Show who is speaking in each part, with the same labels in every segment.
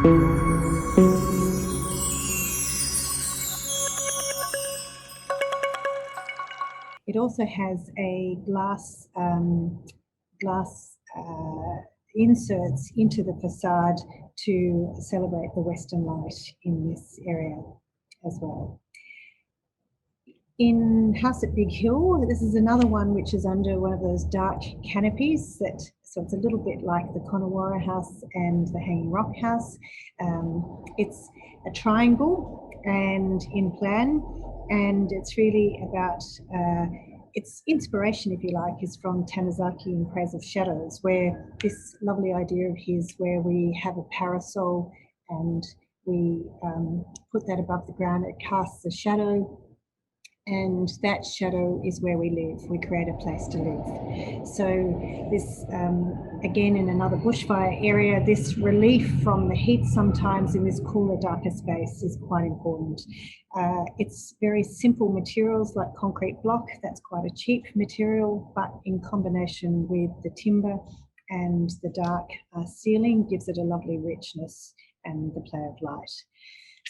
Speaker 1: It also has a glass inserts into the facade to celebrate the western light in this area as well. In House at Big Hill, this is another one which is under one of those dark canopies so it's a little bit like the Connenware House and the Hanging Rock House. It's a triangle and in plan, and it's really about its inspiration, if you like, is from Tanizaki in Praise of Shadows, where this lovely idea of his where we have a parasol and we put that above the ground, it casts a shadow, and that shadow is where we live. We create a place to live. So this, again, in another bushfire area, this relief from the heat sometimes in this cooler, darker space is quite important. It's very simple materials like concrete block. That's quite a cheap material, but in combination with the timber and the dark ceiling gives it a lovely richness and the play of light.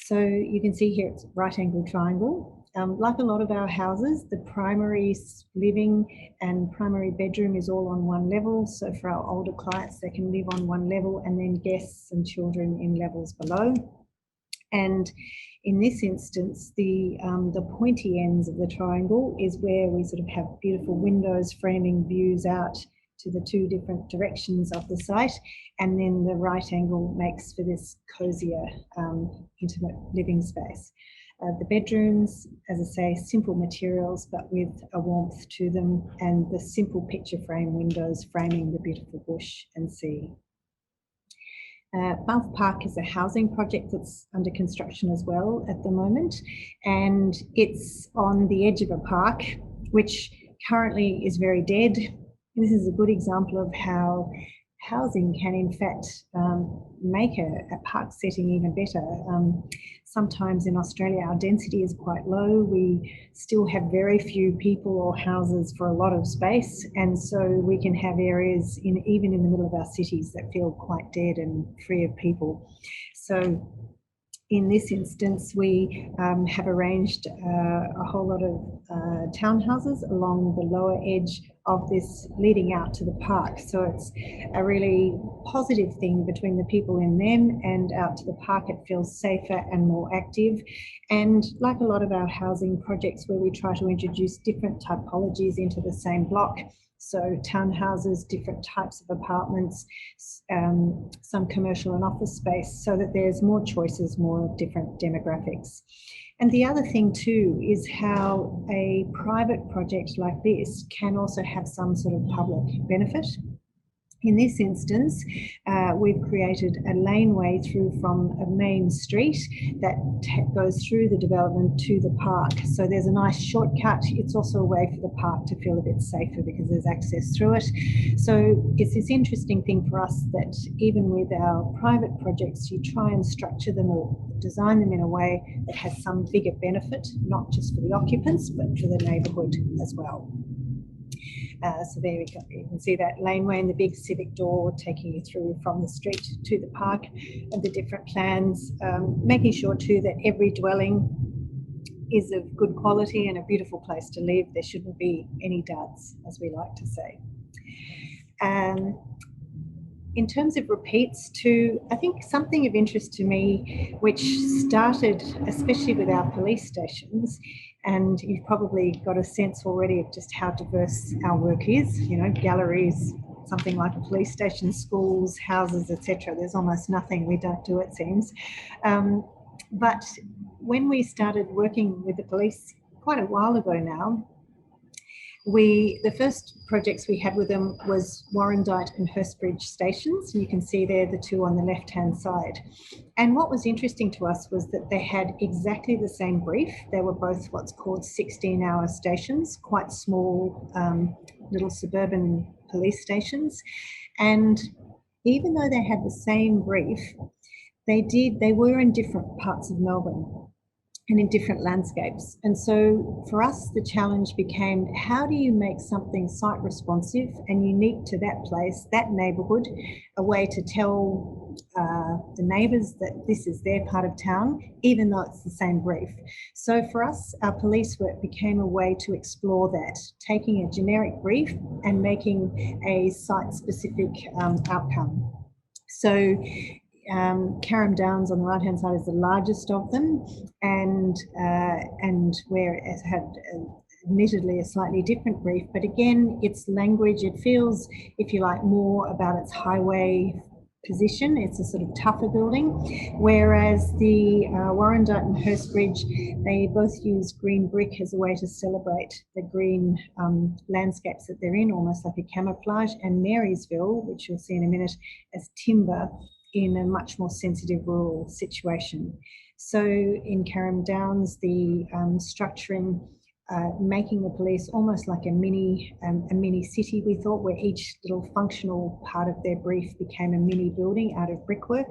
Speaker 1: So you can see here it's right angle triangle. Like a lot of our houses, the primary living and primary bedroom is all on one level. So for our older clients, they can live on one level and then guests and children in levels below. And in this instance, the pointy ends of the triangle is where we sort of have beautiful windows framing views out to the two different directions of the site, and then the right angle makes for this cosier, intimate living space. The bedrooms, as I say, simple materials but with a warmth to them, and the simple picture frame windows framing the beautiful bush and sea. Balfe Park is a housing project that's under construction as well at the moment, and it's on the edge of a park which currently is very dead. This is a good example of how housing can in fact make a park setting even better. Sometimes in Australia our density is quite low. We still have very few people or houses for a lot of space, and so we can have areas even in the middle of our cities that feel quite dead and free of people. So in this instance, we have arranged a whole lot of townhouses along the lower edge of this leading out to the park. So it's a really positive thing between the people in them and out to the park. It feels safer and more active. And like a lot of our housing projects where we try to introduce different typologies into the same block, so townhouses, different types of apartments, some commercial and office space, so that there's more choices, more different demographics. And the other thing too is how a private project like this can also have some sort of public benefit. In this instance, we've created a laneway through from a main street that goes through the development to the park. So there's a nice shortcut. It's also a way for the park to feel a bit safer because there's access through it. So it's this interesting thing for us that even with our private projects, you try and structure them or design them in a way that has some bigger benefit, not just for the occupants, but for the neighbourhood as well. So there we go. You can see that laneway and the big civic door taking you through from the street to the park and the different plans, making sure too that every dwelling is of good quality and a beautiful place to live. There shouldn't be any duds, as we like to say. In terms of repeats too, I think something of interest to me, which started especially with our police stations, and you've probably got a sense already of just how diverse our work is, you know, galleries, something like a police station, schools, houses, etc. There's almost nothing we don't do, it seems. But when we started working with the police quite a while ago now, the first projects we had with them was Warrandyte and Hurstbridge stations. You can see there the two on the left-hand side. And what was interesting to us was that they had exactly the same brief. They were both what's called 16-hour stations, quite small little suburban police stations. And even though they had the same brief, they were in different parts of Melbourne. and in different landscapes. And so for us, the challenge became, how do you make something site responsive and unique to that place, that neighbourhood, a way to tell the neighbours that this is their part of town, even though it's the same brief. So for us, our police work became a way to explore that, taking a generic brief and making a site-specific outcome. So Carrum Downs on the right-hand side is the largest of them, and where it has had admittedly a slightly different brief, but again, its language, it feels, if you like, more about its highway position. It's a sort of tougher building, whereas the Warrandyte and Hurst Bridge, they both use green brick as a way to celebrate the green landscapes that they're in, almost like a camouflage, and Marysville, which you'll see in a minute, as timber in a much more sensitive rural situation. So in Carrum Downs, the structuring, making the police almost like a mini city, we thought, where each little functional part of their brief became a mini building out of brickwork,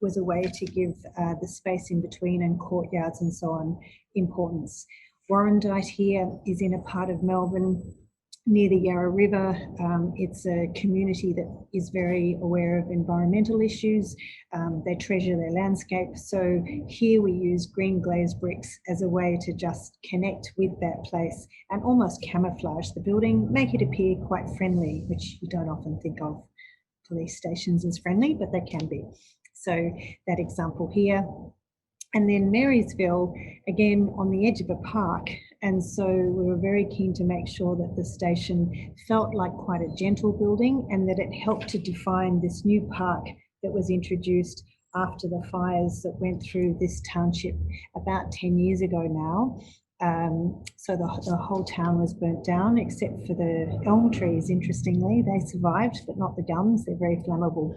Speaker 1: was a way to give the space in between and courtyards and so on importance. Warrandyte here is in a part of Melbourne near the Yarra River. It's a community that is very aware of environmental issues. They treasure their landscape. So here we use green glazed bricks as a way to just connect with that place and almost camouflage the building, make it appear quite friendly, which you don't often think of police stations as friendly, but they can be. So that example here. And then Marysville, again, on the edge of a park. And so we were very keen to make sure that the station felt like quite a gentle building and that it helped to define this new park that was introduced after the fires that went through this township about 10 years ago now. So the whole town was burnt down except for the elm trees, interestingly. They survived, but not the gums. They're very flammable.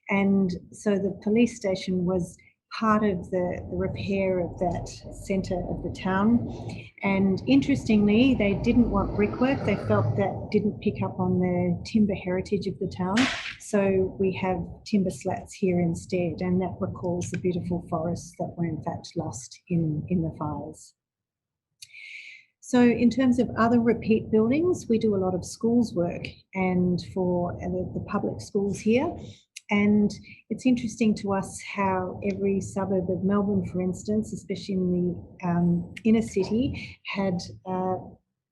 Speaker 1: And so the police station was part of the repair of that centre of the town. And interestingly, they didn't want brickwork. They felt that didn't pick up on the timber heritage of the town. So we have timber slats here instead, and that recalls the beautiful forests that were in fact lost in the fires. So in terms of other repeat buildings, we do a lot of schools work and for the public schools here. And it's interesting to us how every suburb of Melbourne, for instance, especially in the inner city, had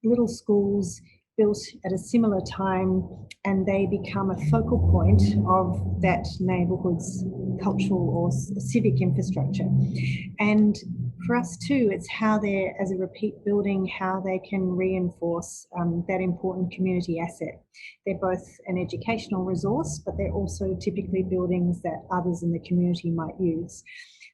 Speaker 1: little schools built at a similar time, and they become a focal point of that neighbourhood's cultural or civic infrastructure. And for us too, it's how they're, as a repeat building, how they can reinforce that important community asset. They're both an educational resource, but they're also typically buildings that others in the community might use.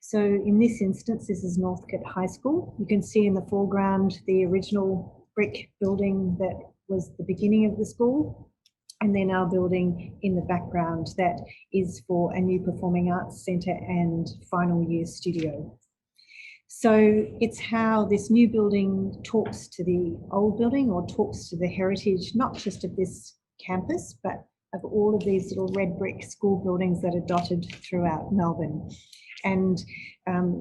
Speaker 1: So in this instance, this is Northcote High School. You can see in the foreground the original brick building that was the beginning of the school, and then our building in the background that is for a new performing arts centre and final year studio. So it's how this new building talks to the old building or talks to the heritage, not just of this campus, but of all of these little red brick school buildings that are dotted throughout Melbourne, and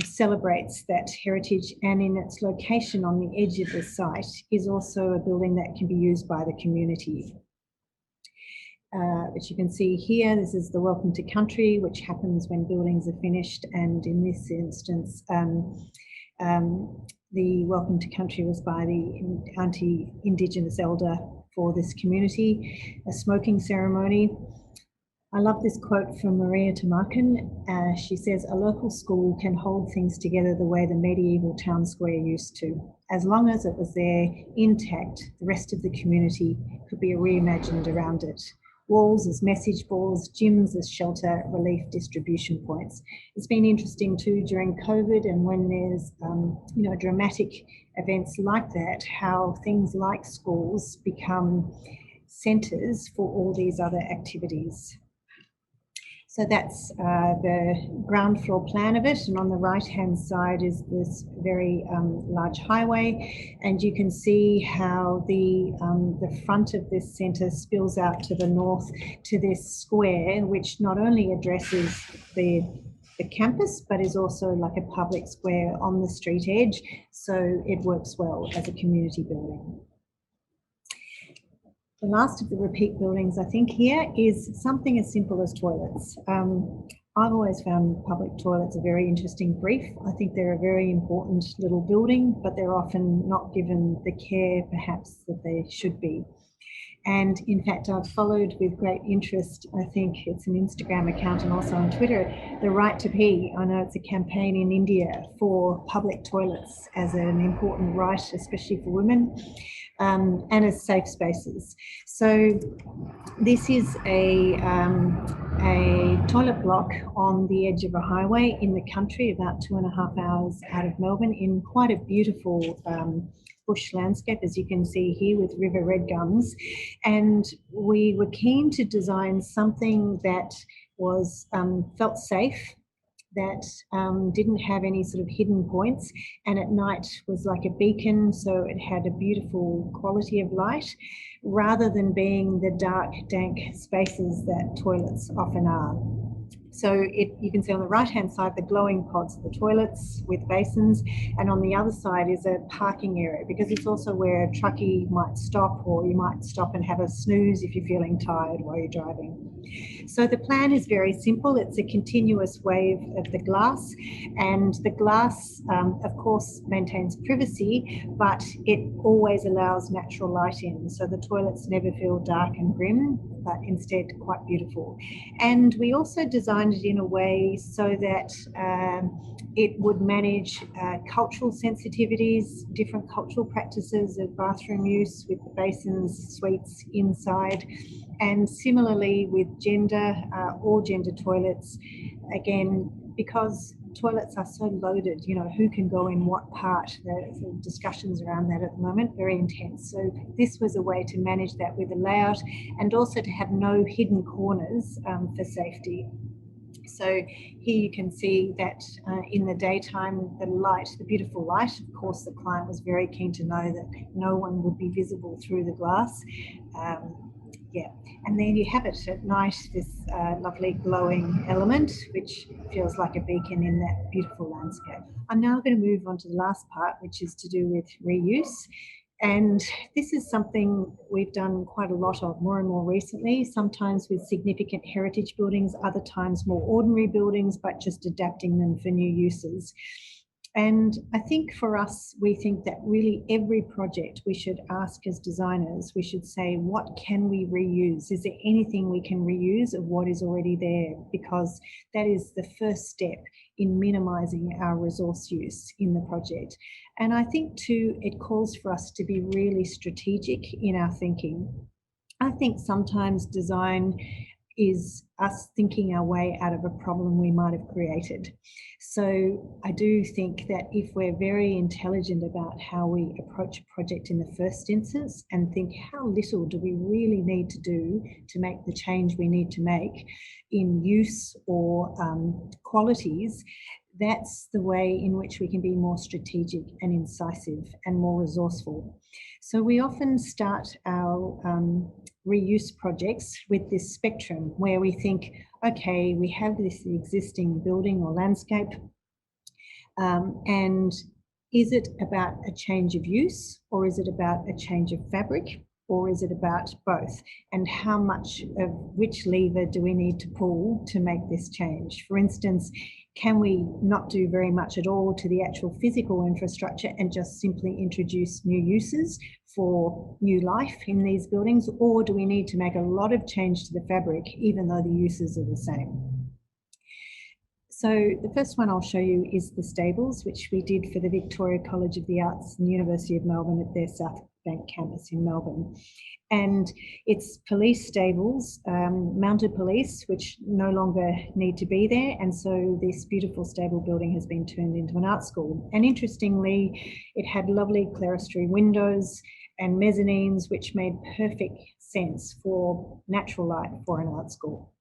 Speaker 1: celebrates that heritage. And in its location on the edge of the site is also a building that can be used by the community. Which you can see here, this is the Welcome to Country, which happens when buildings are finished. And in this instance, the Welcome to Country was by the Auntie Indigenous Elder for this community, a smoking ceremony. I love this quote from Maria Tamarkin. She says, "A local school can hold things together the way the medieval town square used to. As long as it was there, intact, the rest of the community could be reimagined around it. Walls as message boards, gyms as shelter, relief distribution points." It's been interesting too during COVID, and when there's dramatic events like that, how things like schools become centres for all these other activities. So that's the ground floor plan of it, and on the right-hand side is this very large highway, and you can see how the front of this centre spills out to the north to this square, which not only addresses the the campus, but is also like a public square on the street edge. So it works well as a community building. The last of the repeat buildings, I think, here is something as simple as toilets. I've always found public toilets a very interesting brief. I think they're a very important little building, but they're often not given the care, perhaps, that they should be. And in fact, I've followed with great interest, I think it's an Instagram account and also on Twitter, the Right to Pee. I know it's a campaign in India for public toilets as an important right, especially for women, and as safe spaces. So this is a toilet block on the edge of a highway in the country, about 2.5 hours out of Melbourne, in quite a beautiful bush landscape, as you can see here, with river red gums. And we were keen to design something that was felt safe, that didn't have any sort of hidden points, and at night was like a beacon, so it had a beautiful quality of light, rather than being the dark, dank spaces that toilets often are. So you can see on the right-hand side the glowing pods of the toilets with basins, and on the other side is a parking area, because it's also where a truckie might stop, or you might stop and have a snooze if you're feeling tired while you're driving. So the plan is very simple. It's a continuous wave of the glass, and the glass, of course, maintains privacy, but it always allows natural light in. So the toilets never feel dark and grim, but instead quite beautiful. And we also designed it in a way so that it would manage cultural sensitivities, different cultural practices of bathroom use with the basins, suites inside, and similarly with gender, all gender toilets. Again, because toilets are so loaded, you know, who can go in what part, there's discussions around that at the moment, very intense. So this was a way to manage that with a layout, and also to have no hidden corners for safety. So here you can see that in the daytime, the light, the beautiful light, of course, the client was very keen to know that no one would be visible through the glass. Yeah, and then you have it at night, this lovely glowing element, which feels like a beacon in that beautiful landscape. I'm now going to move on to the last part, which is to do with reuse. And this is something we've done quite a lot of more and more recently, sometimes with significant heritage buildings, other times more ordinary buildings, but just adapting them for new uses. And I think for us, we think that really every project we should ask as designers, we should say, what can we reuse? Is there anything we can reuse of what is already there? Because that is the first step in minimising our resource use in the project. And I think too, it calls for us to be really strategic in our thinking. I think sometimes design is us thinking our way out of a problem we might have created. So I do think that if we're very intelligent about how we approach a project in the first instance, and think how little do we really need to do to make the change we need to make in use or qualities, that's the way in which we can be more strategic and incisive and more resourceful. So we often start our reuse projects with this spectrum where we think, okay, we have this existing building or landscape, and is it about a change of use, or is it about a change of fabric, or is it about both? And how much of which lever do we need to pull to make this change? For instance, can we not do very much at all to the actual physical infrastructure and just simply introduce new uses for new life in these buildings? Or do we need to make a lot of change to the fabric, even though the uses are the same? So the first one I'll show you is the stables, which we did for the Victoria College of the Arts and the University of Melbourne at their South Bank campus in Melbourne. And it's police stables, mounted police, which no longer need to be there. And so this beautiful stable building has been turned into an art school. And interestingly, it had lovely clerestory windows and mezzanines, which made perfect sense for natural light for an art school.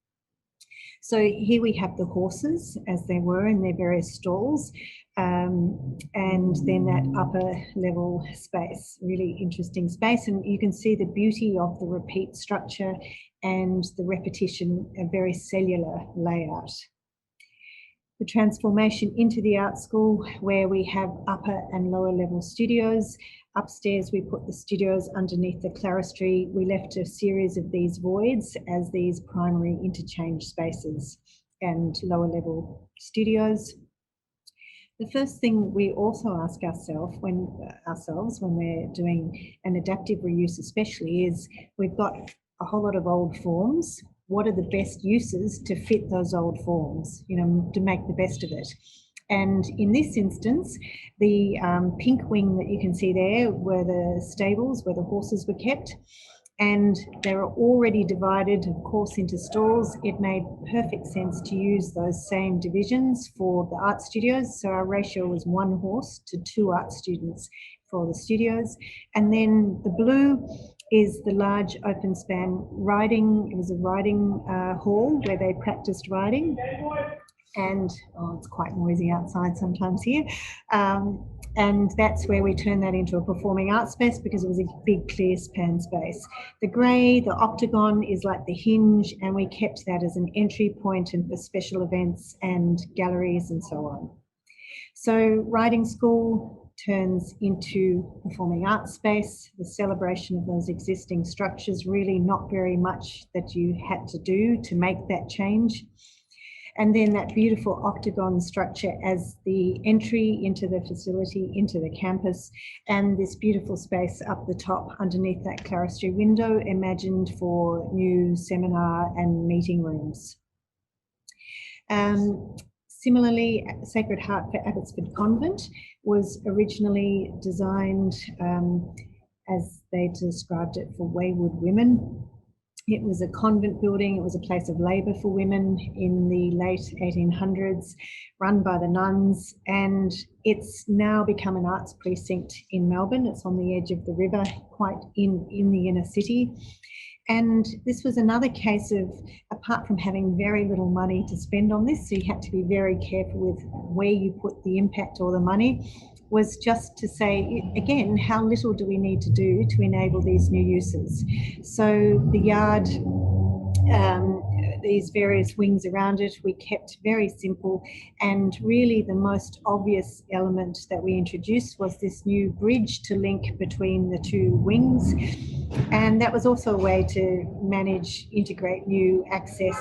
Speaker 1: So here we have the horses as they were in their various stalls, and then that upper level space, really interesting space. And you can see the beauty of the repeat structure and the repetition, a very cellular layout. The transformation into the art school, where we have upper and lower level studios. Upstairs, we put the studios underneath the clerestory. We left a series of these voids as these primary interchange spaces and lower level studios. The first thing we also ask ourselves when we're doing an adaptive reuse especially is, we've got a whole lot of old forms. What are the best uses to fit those old forms, to make the best of it? And in this instance, the pink wing that you can see there were the stables where the horses were kept. And they were already divided, of course, into stalls. It made perfect sense to use those same divisions for the art studios. So our ratio was 1 horse to 2 art students for the studios. And then the blue is the large open span riding. It was a riding hall where they practiced riding. And it's quite noisy outside sometimes here. And that's where we turned that into a performing arts space, because it was a big clear span space. The grey, the octagon, is like the hinge, and we kept that as an entry point and for special events and galleries and so on. So riding school turns into performing arts space, the celebration of those existing structures, really not very much that you had to do to make that change. And then that beautiful octagon structure as the entry into the facility, into the campus, and this beautiful space up the top underneath that clerestory window, imagined for new seminar and meeting rooms. Similarly, Sacred Heart for Abbotsford Convent was originally designed, as they described it, for wayward women. It was a convent building. It was a place of labour for women in the late 1800s, run by the nuns, and it's now become an arts precinct in Melbourne. It's on the edge of the river, quite in the inner city. And this was another case of, apart from having very little money to spend on this, so you had to be very careful with where you put the impact or the money, was just to say, again, how little do we need to do to enable these new uses? So the yard, these various wings around it, we kept very simple, and really the most obvious element that we introduced was this new bridge to link between the 2 wings. And that was also a way to integrate new access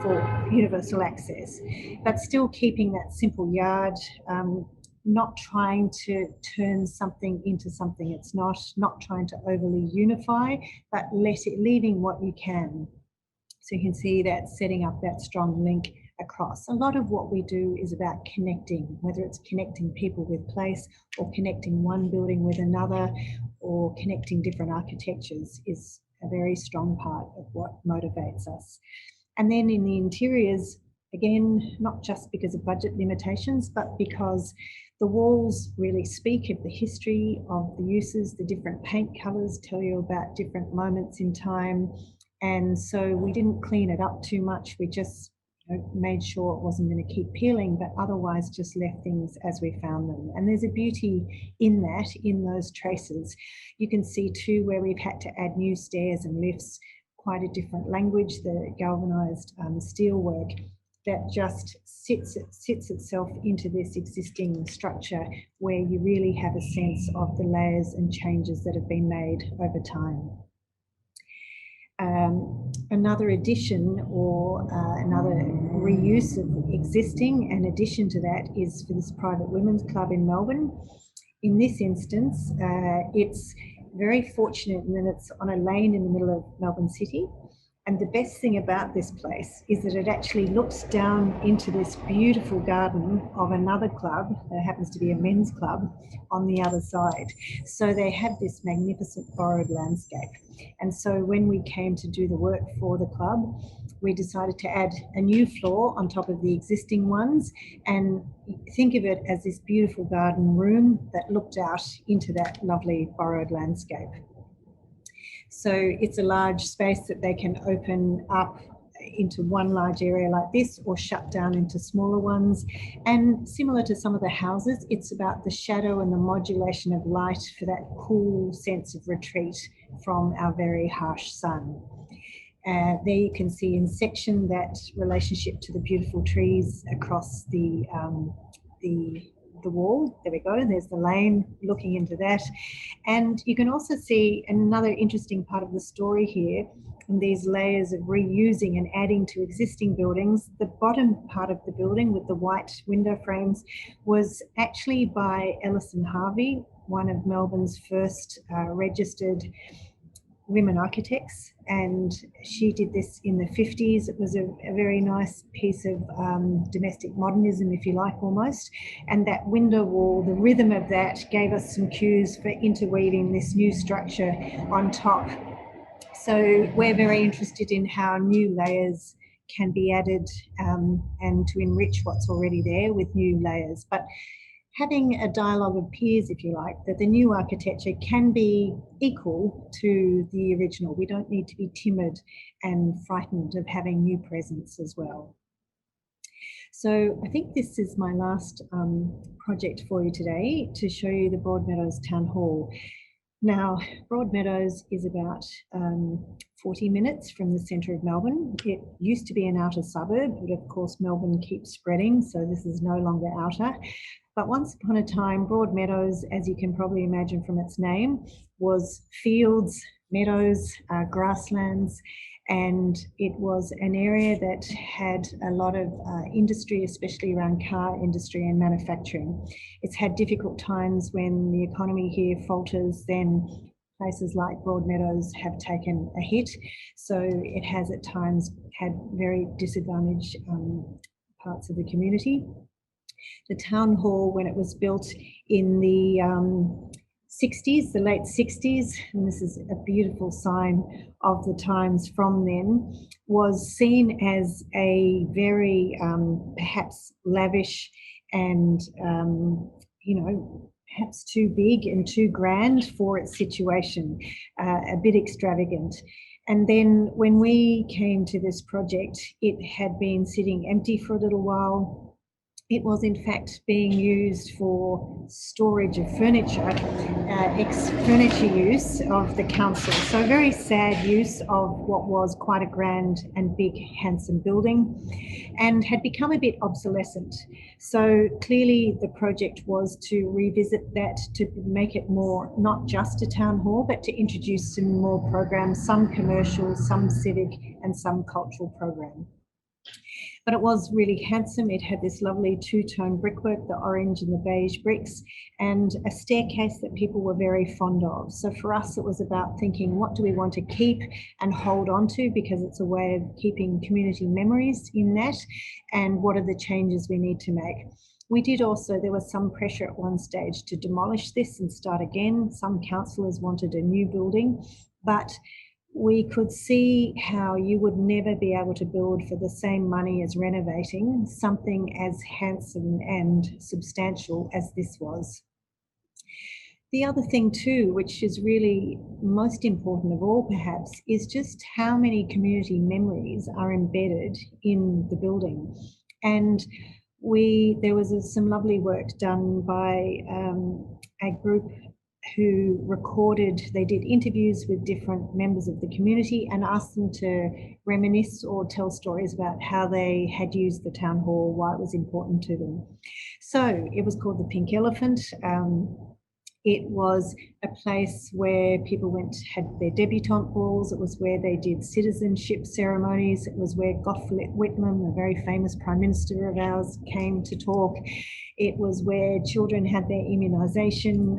Speaker 1: for universal access, but still keeping that simple yard, not trying to turn something into something it's not trying to overly unify, but leaving what you can. So you can see that setting up that strong link across. A lot of what we do is about connecting, whether it's connecting people with place or connecting one building with another or connecting different architectures is a very strong part of what motivates us. And then in the interiors, again, not just because of budget limitations, but because the walls really speak of the history of the uses. The different paint colours tell you about different moments in time. And so we didn't clean it up too much. We just made sure it wasn't going to keep peeling, but otherwise just left things as we found them. And there's a beauty in that, in those traces. You can see too where we've had to add new stairs and lifts, quite a different language, the galvanised steelwork that just sits itself into this existing structure, where you really have a sense of the layers and changes that have been made over time. Another addition or another reuse of existing, and addition to that, is for this private women's club in Melbourne. In this instance, it's very fortunate in that it's on a lane in the middle of Melbourne City. And the best thing about this place is that it actually looks down into this beautiful garden of another club that happens to be a men's club on the other side. So they have this magnificent borrowed landscape. And so when we came to do the work for the club, we decided to add a new floor on top of the existing ones and think of it as this beautiful garden room that looked out into that lovely borrowed landscape. So it's a large space that they can open up into one large area like this, or shut down into smaller ones. And similar to some of the houses, it's about the shadow and the modulation of light for that cool sense of retreat from our very harsh sun. There you can see in section that relationship to the beautiful trees across the wall. There we go. There's the lane looking into that. And you can also see another interesting part of the story here, in these layers of reusing and adding to existing buildings. The bottom part of the building with the white window frames was actually by Ellison Harvey, one of Melbourne's first registered women architects, and she did this in the 50s. It was a very nice piece of domestic modernism, if you like, almost. And that window wall, the rhythm of that gave us some cues for interweaving this new structure on top. So we're very interested in how new layers can be added and to enrich what's already there with new layers. But having a dialogue of peers, if you like, that the new architecture can be equal to the original. We don't need to be timid and frightened of having new presence as well. So I think this is my last project for you today, to show you the Broadmeadows Town Hall. Now, Broadmeadows is about 40 minutes from the centre of Melbourne. It used to be an outer suburb, but of course Melbourne keeps spreading, so this is no longer outer. But once upon a time, Broadmeadows, as you can probably imagine from its name, was fields, meadows, grasslands, and it was an area that had a lot of industry, especially around car industry and manufacturing. It's had difficult times when the economy here falters, then places like Broadmeadows have taken a hit. So it has at times had very disadvantaged parts of the community. The town hall, when it was built in the 60s, the late 60s, and this is a beautiful sign of the times from then, was seen as a very perhaps lavish and, you know, perhaps too big and too grand for its situation, a bit extravagant. And then when we came to this project, it had been sitting empty for a little while. It was in fact being used for storage of furniture, ex-furniture use of the council. So very sad use of what was quite a grand and big, handsome building, and had become a bit obsolescent. So clearly the project was to revisit that, to make it more, not just a town hall, but to introduce some more programs, some commercial, some civic, and some cultural program. But it was really handsome. It had this lovely two-tone brickwork, the orange and the beige bricks, and a staircase that people were very fond of. So for us, it was about thinking, what do we want to keep and hold on to, because it's a way of keeping community memories in that, and what are the changes we need to make. We did also, there was some pressure at one stage to demolish this and start again. Some councillors wanted a new building, but we could see how you would never be able to build for the same money as renovating something as handsome and substantial as this was. The other thing too, which is really most important of all perhaps, is just how many community memories are embedded in the building. And there was some lovely work done by a group who recorded, they did interviews with different members of the community and asked them to reminisce or tell stories about how they had used the town hall, why it was important to them. So it was called the Pink Elephant. It was a place where people went, had their debutante balls. It was where they did citizenship ceremonies. It was where Gottfried Whitlam, a very famous Prime Minister of ours, came to talk. It was where children had their immunisation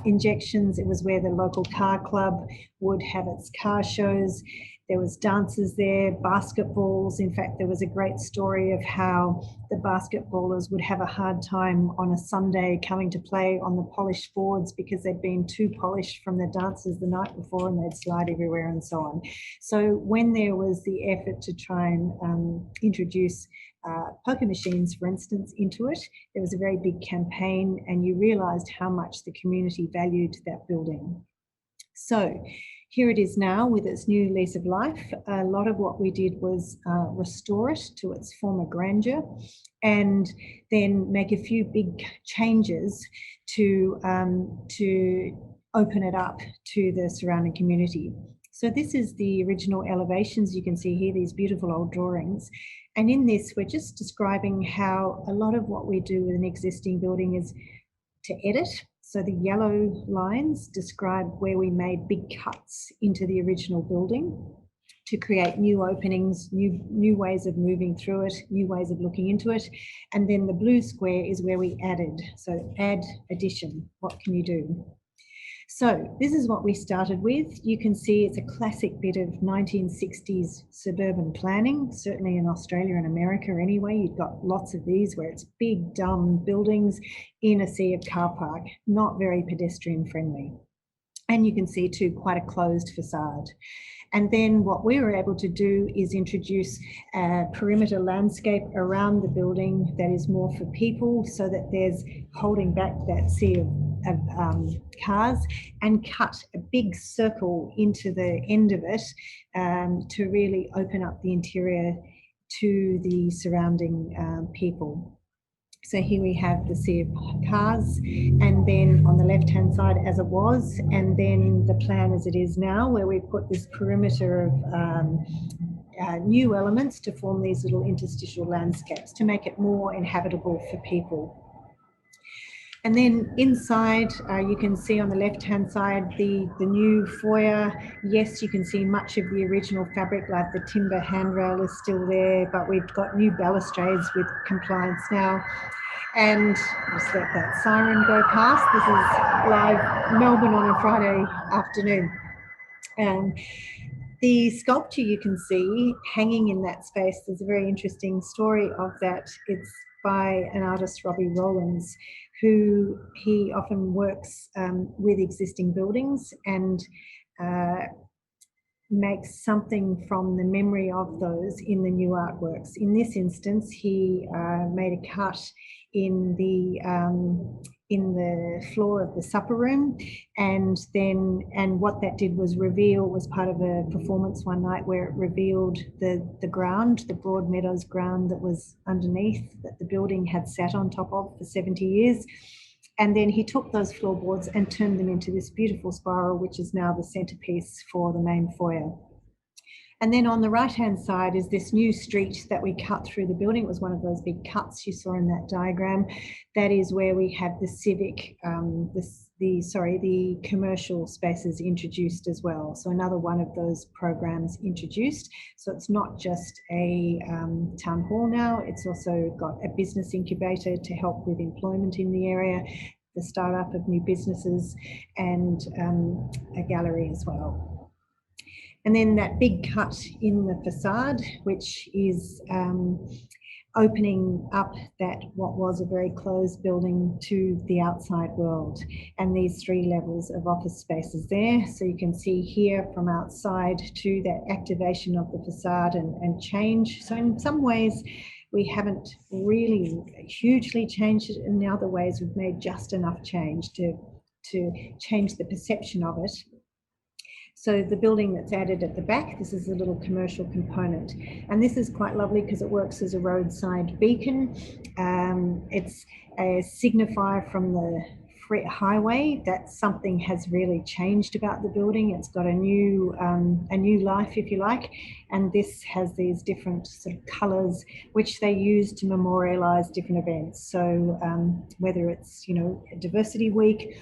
Speaker 1: injections. It was where the local car club would have its car shows. There was dances there, basketballs. In fact, there was a great story of how the basketballers would have a hard time on a Sunday coming to play on the polished boards because they'd been too polished from the dances the night before and they'd slide everywhere and so on. So when there was the effort to try and introduce poker machines, for instance, into it, there was a very big campaign and you realised how much the community valued that building. So here it is now with its new lease of life. A lot of what we did was restore it to its former grandeur and then make a few big changes to open it up to the surrounding community. So this is the original elevations. You can see here these beautiful old drawings. And in this, we're just describing how a lot of what we do with an existing building is to edit. So the yellow lines describe where we made big cuts into the original building to create new openings, new ways of moving through it, new ways of looking into it. And then the blue square is where we added. So add, addition, what can you do? So this is what we started with. You can see it's a classic bit of 1960s suburban planning, certainly in Australia and America anyway. You've got lots of these where it's big, dumb buildings in a sea of car park, not very pedestrian friendly. And you can see too, quite a closed facade. And then what we were able to do is introduce a perimeter landscape around the building that is more for people, so that there's holding back that sea of cars, and cut a big circle into the end of it to really open up the interior to the surrounding people. So here we have the sea of cars, and then on the left-hand side as it was, and then the plan as it is now, where we put this perimeter of new elements to form these little interstitial landscapes to make it more inhabitable for people. And then inside, you can see on the left-hand side the new foyer. Yes, you can see much of the original fabric, like the timber handrail is still there, but we've got new balustrades with compliance now. And just let that siren go past. This is live Melbourne on a Friday afternoon. The sculpture you can see hanging in that space, there's a very interesting story of that. It's by an artist, Robbie Rowlands, who he often works with existing buildings and makes something from the memory of those in the new artworks. In this instance, he made a cut in the floor of the supper room, and what that did was reveal, was part of a performance one night where it revealed the ground, the Broadmeadows ground that was underneath, that the building had sat on top of for 70 years. And then he took those floorboards and turned them into this beautiful spiral, which is now the centerpiece for the main foyer. And then on the right-hand side is this new street that we cut through the building. It was one of those big cuts you saw in that diagram. That is where we have the civic, the commercial spaces introduced as well. So another one of those programs introduced. So it's not just a town hall now, it's also got a business incubator to help with employment in the area, the startup of new businesses, and a gallery as well. And then that big cut in the facade, which is opening up that what was a very closed building to the outside world, and these 3 levels of office spaces there. So you can see here from outside to that activation of the facade and change. So in some ways we haven't really hugely changed it, and in other ways we've made just enough change to change the perception of it. So the building that's added at the back, this is a little commercial component. And this is quite lovely because it works as a roadside beacon. It's a signifier from the highway that something has really changed about the building. It's got a new life, if you like. And this has these different sort of colours which they use to memorialise different events. So whether it's, Diversity Week,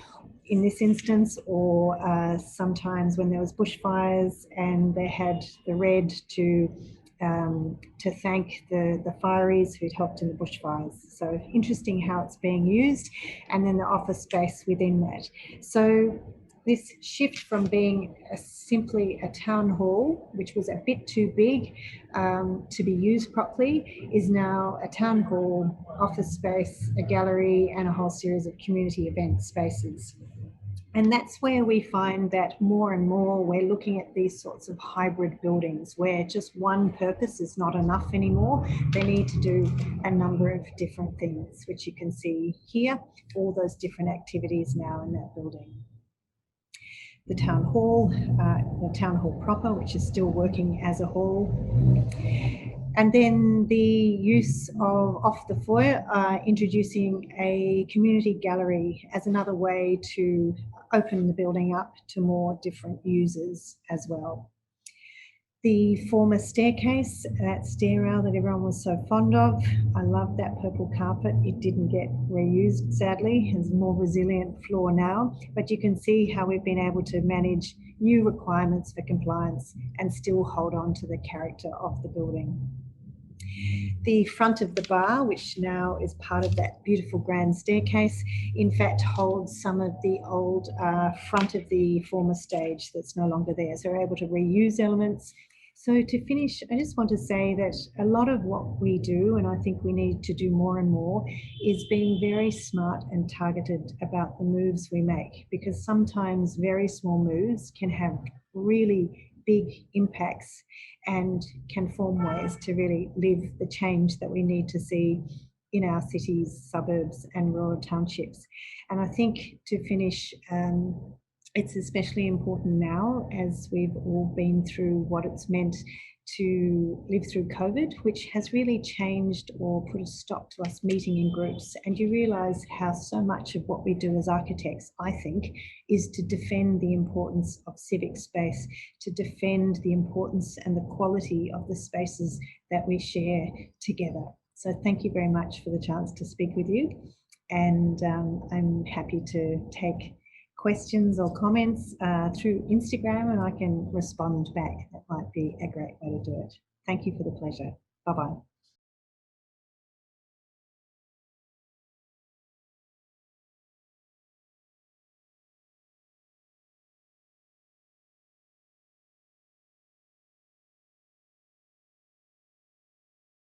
Speaker 1: in this instance, or sometimes when there was bushfires and they had the red to thank the fireys who'd helped in the bushfires. So interesting how it's being used, and then the office space within that. So this shift from being simply a town hall, which was a bit too big to be used properly, is now a town hall, office space, a gallery, and a whole series of community event spaces. And that's where we find that more and more we're looking at these sorts of hybrid buildings where just one purpose is not enough anymore. They need to do a number of different things, which you can see here, all those different activities now in that building. The town hall proper, which is still working as a hall. And then the use of off the foyer, introducing a community gallery as another way to open the building up to more different users as well. The former staircase, that stair rail that everyone was so fond of, I love that purple carpet. It didn't get reused, sadly. It's a more resilient floor now, but you can see how we've been able to manage new requirements for compliance and still hold on to the character of the building. The front of the bar, which now is part of that beautiful grand staircase, in fact holds some of the old front of the former stage that's no longer there. So we're able to reuse elements. So to finish, I just want to say that a lot of what we do, and I think we need to do more and more, is being very smart and targeted about the moves we make, because sometimes very small moves can have really big impacts and can form ways to really live the change that we need to see in our cities, suburbs and rural townships. And I think to finish, it's especially important now as we've all been through what it's meant to live through COVID, which has really changed or put a stop to us meeting in groups. And you realise how so much of what we do as architects, I think, is to defend the importance of civic space, to defend the importance and the quality of the spaces that we share together. So thank you very much for the chance to speak with you. And I'm happy to take questions or comments through Instagram, and I can respond back. That might be a great way to do it. Thank you for the pleasure. Bye-bye.